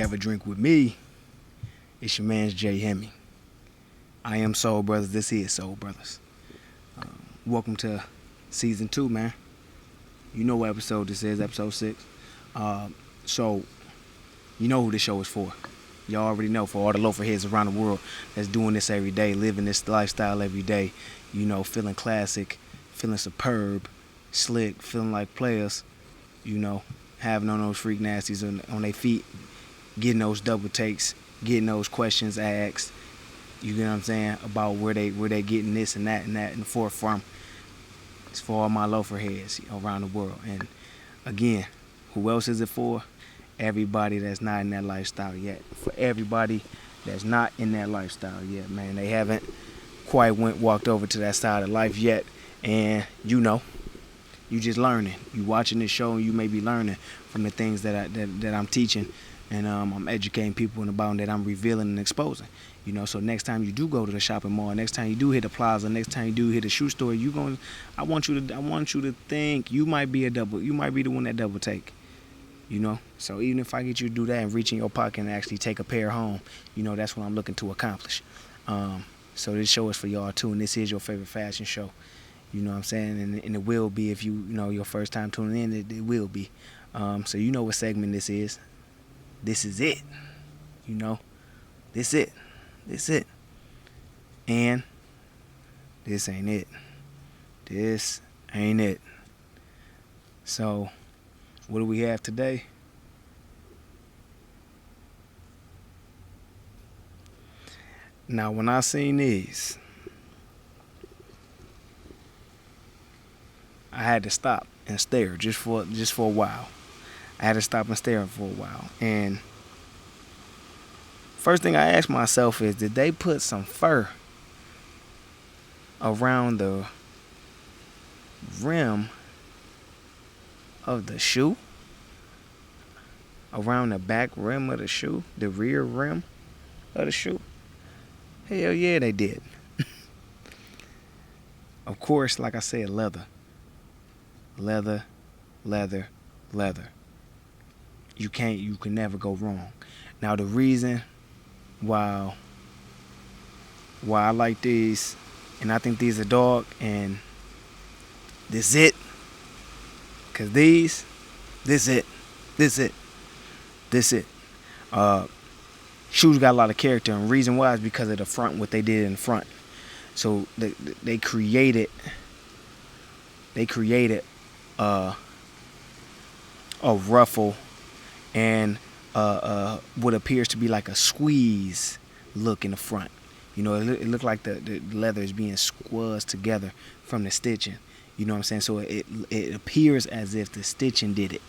Ever drink with me, it's your man's Jay Hemi. I am Soul Brothers. This is Soul Brothers. Welcome to season 2, man. You know what episode this is, episode 6. So, you know who this show is for. Y'all already know, for all the loafer-heads around the world that's doing this every day, living this lifestyle every day. You know, feeling classic, feeling superb, slick, feeling like players. You know, having on those freak nasties on their feet, getting those double takes, getting those questions asked. You get what I'm saying, about where they getting this and that and the forth from. It's for all my loafer heads around the world. And again, who else is it for? Everybody that's not in that lifestyle yet. For everybody that's not in that lifestyle yet, man. They haven't quite walked over to that side of life yet. And you know, you just learning. You watching this show and you may be learning from the things that I'm teaching, and I'm educating people about, that I'm revealing and exposing. You know, so next time you do go to the shopping mall, next time you do hit the plaza, next time you do hit a shoe store, I want you to think you might be the one that double take. You know, so even if I get you to do that and reach in your pocket and actually take a pair home, you know, that's what I'm looking to accomplish. So this show is for y'all too, and this is your favorite fashion show. You know what I'm saying? And it will be, if you know your first time tuning in, it will be. So you know what segment this is. This is it. You know, this it. And this ain't it. This ain't it. So what do we have today? Now, when I seen these, I had to stop and stare just for a while. I had to stop and stare for a while. And first thing I asked myself is, did they put some fur around the rim of the shoe? Around the back rim of the shoe? The rear rim of the shoe? Hell yeah, they did. Of course, like I said, leather. Leather. You can never go wrong. Now, the reason why I like these, and I think these are dog, and this it, cause this it. Shoes got a lot of character, and the reason why is because of the front, what they did in the front. So they created a ruffle and what appears to be like a squeeze look in the front. You know, it looked like the leather is being squeezed together from the stitching. You know what I'm saying? So it appears as if the stitching did it,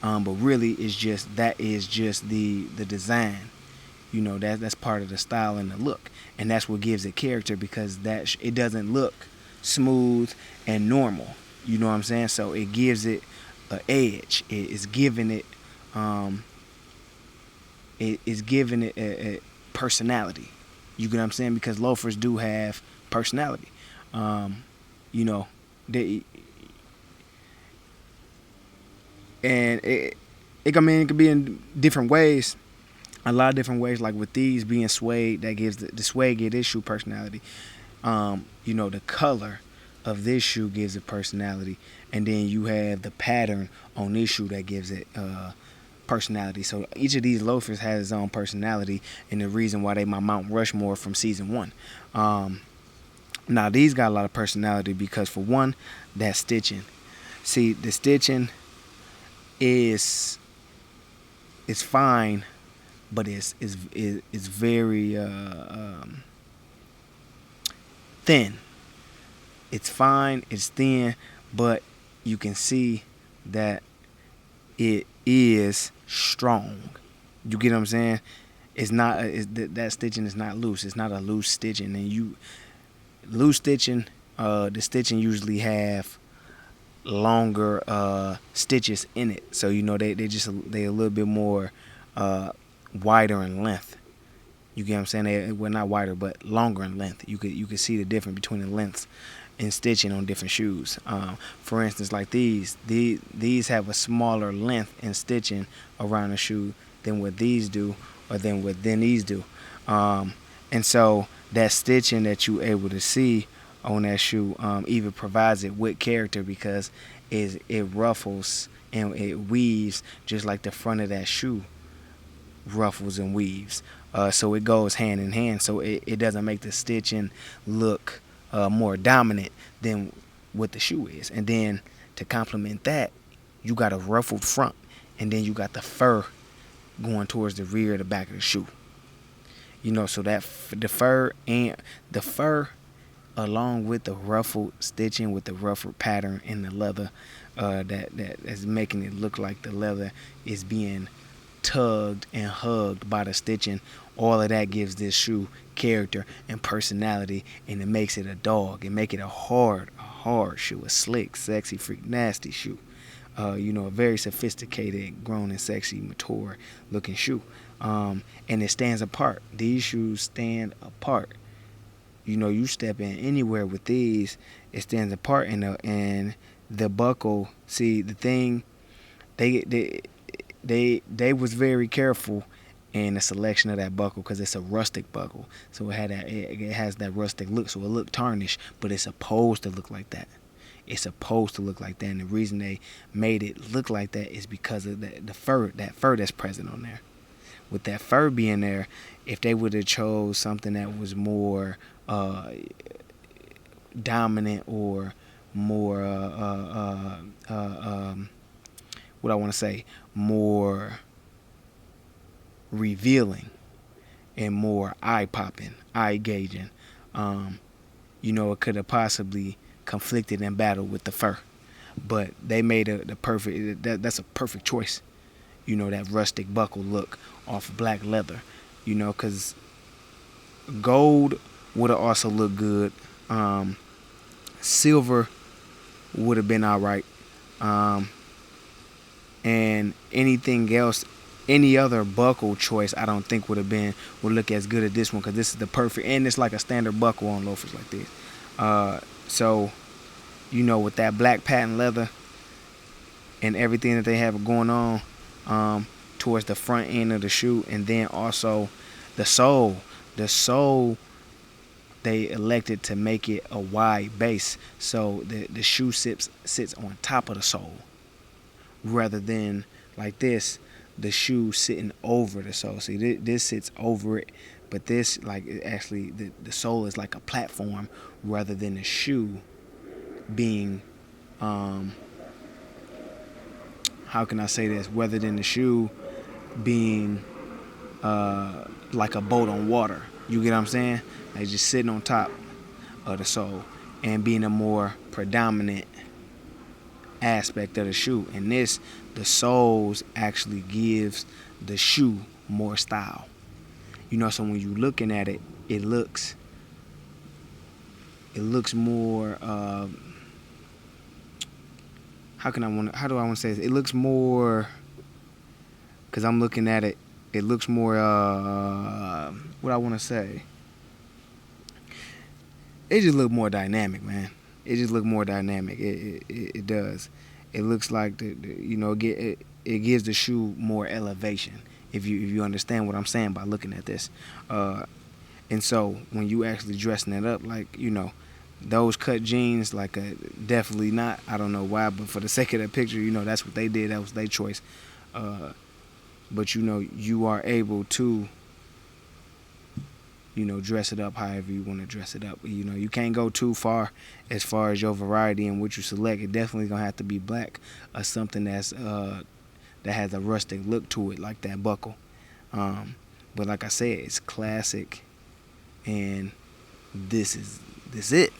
but really that is just the design. You know, that's part of the style and the look, and that's what gives it character, because it doesn't look smooth and normal. You know what I'm saying? So it gives it an edge. It is giving it a personality. You get what I'm saying? Because loafers do have personality. You know, it could be in different ways. A lot of different ways, like with these being suede, that gives the suede give this shoe personality. You know, the color of this shoe gives it personality, and then you have the pattern on this shoe that gives it personality. So each of these loafers has its own personality, and the reason why they my Mount Rushmore from season 1. Now these got a lot of personality because, for one, that stitching. See, the stitching is fine, but it's very thin. It's fine, it's thin, but you can see that it is strong. You get what I'm saying? It's not that stitching is not loose. It's not a loose stitching. And loose stitching, the stitching usually have longer stitches in it. So you know they a little bit more wider in length. You get what I'm saying? Well, not wider, but longer in length. You could see the difference between the lengths in stitching on different shoes. For instance, like these have a smaller length in stitching around the shoe than what these do, or than what then these do. And so that stitching that you able to see on that shoe even provides it with character, because it ruffles and it weaves just like the front of that shoe ruffles and weaves. So it goes hand in hand. So it doesn't make the stitching look more dominant than what the shoe is. And then to complement that, you got a ruffled front, and then you got the fur going towards the rear of the back of the shoe. So that the fur along with the ruffled stitching, with the ruffled pattern in the leather, that is making it look like the leather is being tugged and hugged by the stitching. All of that gives this shoe character and personality, and it makes it a dog. It make it a hard shoe, a slick, sexy, freak, nasty shoe. A very sophisticated, grown and sexy, mature looking shoe. And it stands apart. These shoes stand apart. You step in anywhere with these, it stands apart. And the buckle, see, the thing, they was very careful in the selection of that buckle, because it's a rustic buckle. So it has that rustic look. So it look tarnished, but it's supposed to look like that. It's supposed to look like that. And the reason they made it look like that is because of the fur, that fur that's present on there. With that fur being there, if they would have chose something that was more dominant, or more what I want to say, more revealing and more eye-popping, eye-gauging, it could have possibly conflicted and battled with the fur. But they made that's a perfect choice. That rustic buckle look off black leather, because gold would have also looked good. Silver would have been all right. And anything else, any other buckle choice, I don't think would look as good as this one, because this is the perfect, and it's like a standard buckle on loafers like this. So, with that black patent leather and everything that they have going on, towards the front end of the shoe, and then also the sole. The sole, they elected to make it a wide base, so the shoe sits on top of the sole, rather than like this, the shoe sitting over the sole. See, this sits over it, but this, like, actually the sole is like a platform, rather than the shoe being how can I say this? Rather than the shoe being like a boat on water. You get what I'm saying? Like just sitting on top of the sole and being a more predominant aspect of the shoe. And this, the soles actually gives the shoe more style. So when you're looking at it, it looks more how do I want to say this? It looks more, because I'm looking at it, it looks more what I want to say, it just look more dynamic, man. It just look more dynamic. It does. It looks like it gives the shoe more elevation, if you understand what I'm saying by looking at this. And so when you actually dressing it up, like, those cut jeans, like, definitely not. I don't know why, but for the sake of that picture, that's what they did. That was their choice. But you are able to, dress it up however you want to dress it up. You can't go too far as your variety and what you select. It definitely gonna have to be black, or something that's that has a rustic look to it, like that buckle. But like I said, it's classic, and this it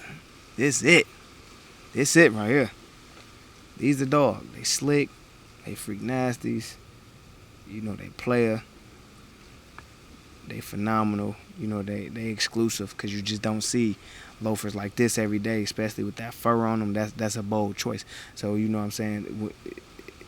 right here. These are dog. They slick, they freak nasties, they player, they phenomenal, they exclusive, because you just don't see loafers like this every day, especially with that fur on them. That's a bold choice. So what I'm saying,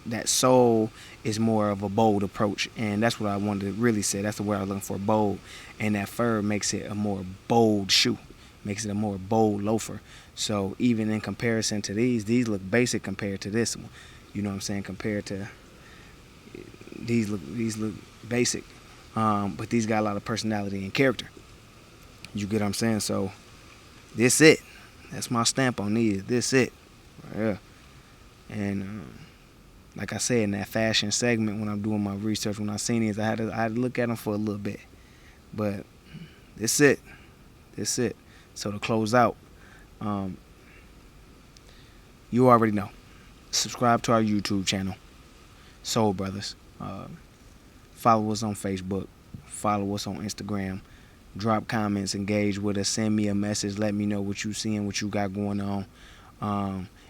that sole is more of a bold approach, and that's what I wanted to really say. That's the word I was looking for, bold. And that fur makes it a more bold shoe, makes it a more bold loafer. So even in comparison to these look basic compared to this one. Compared to these look basic, but these got a lot of personality and character. You get what I'm saying? So this it. That's my stamp on these. This it. Right here. And like I said, in that fashion segment, when I'm doing my research, when I seen these, I had to look at them for a little bit. But this it. This it. So to close out, you already know. Subscribe to our YouTube channel, Soul Brothas. Follow us on Facebook. Follow us on Instagram. Drop comments, engage with us, send me a message, let me know what you seeing, what you got going on.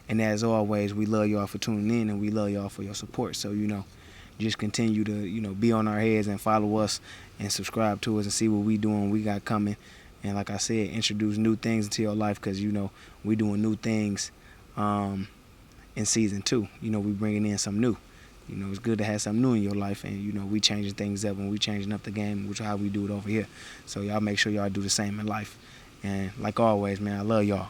And as always, we love y'all for tuning in, and we love y'all for your support. So, just continue to, be on our heads and follow us and subscribe to us and see what we doing, we got coming. And like I said, introduce new things into your life, because, we doing new things in season 2. We bringing in some new. It's good to have something new in your life, and we changing things up, and we changing up the game, which is how we do it over here. So y'all make sure y'all do the same in life. And like always, man, I love y'all.